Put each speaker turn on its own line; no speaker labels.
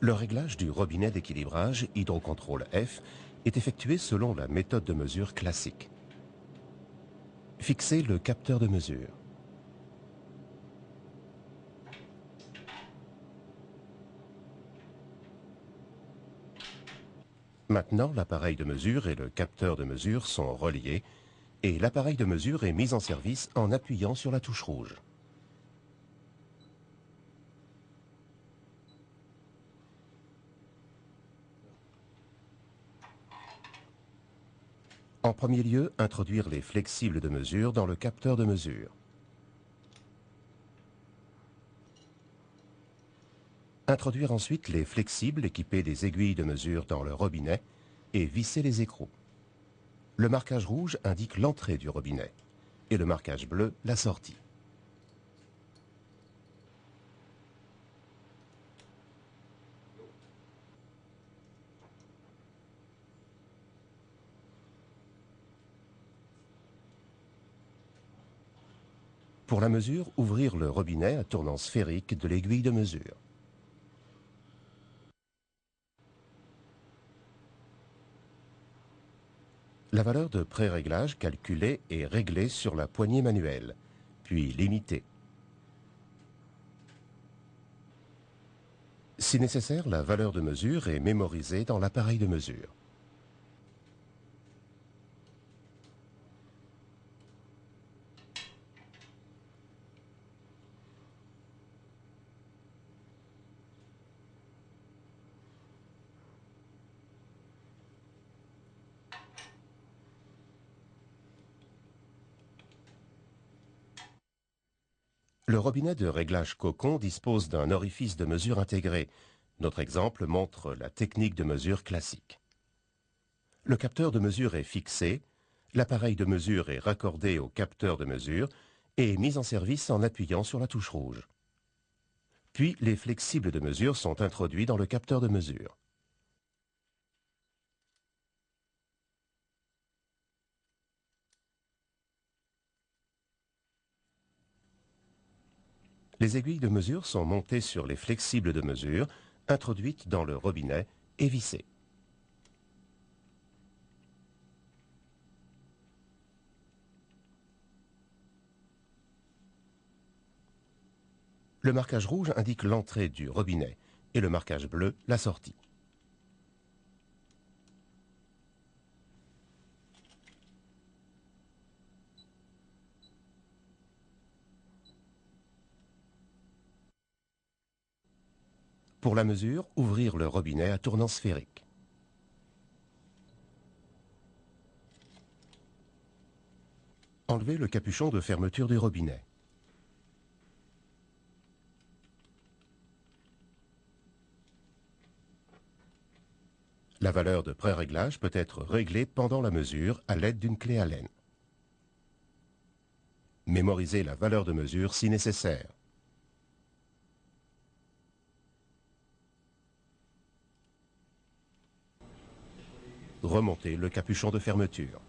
Le réglage du robinet d'équilibrage hydrocontrôle F est effectué selon la méthode de mesure classique. Fixez le capteur de mesure. Maintenant, l'appareil de mesure et le capteur de mesure sont reliés et l'appareil de mesure est mis en service en appuyant sur la touche rouge. En premier lieu, introduire les flexibles de mesure dans le capteur de mesure. Introduire ensuite les flexibles équipés des aiguilles de mesure dans le robinet et visser les écrous. Le marquage rouge indique l'entrée du robinet et le marquage bleu la sortie. Pour la mesure, ouvrir le robinet à tournant sphérique de l'aiguille de mesure. La valeur de pré-réglage calculée est réglée sur la poignée manuelle, puis limitée. Si nécessaire, la valeur de mesure est mémorisée dans l'appareil de mesure. Le robinet de réglage cocon dispose d'un orifice de mesure intégré. Notre exemple montre la technique de mesure classique. Le capteur de mesure est fixé, l'appareil de mesure est raccordé au capteur de mesure et mis en service en appuyant sur la touche rouge. Puis les flexibles de mesure sont introduits dans le capteur de mesure. Les aiguilles de mesure sont montées sur les flexibles de mesure, introduites dans le robinet et vissées. Le marquage rouge indique l'entrée du robinet et le marquage bleu la sortie. Pour la mesure, ouvrir le robinet à tournant sphérique. Enlever le capuchon de fermeture du robinet. La valeur de pré-réglage peut être réglée pendant la mesure à l'aide d'une clé Allen. Mémoriser la valeur de mesure si nécessaire. Remonter le capuchon de fermeture.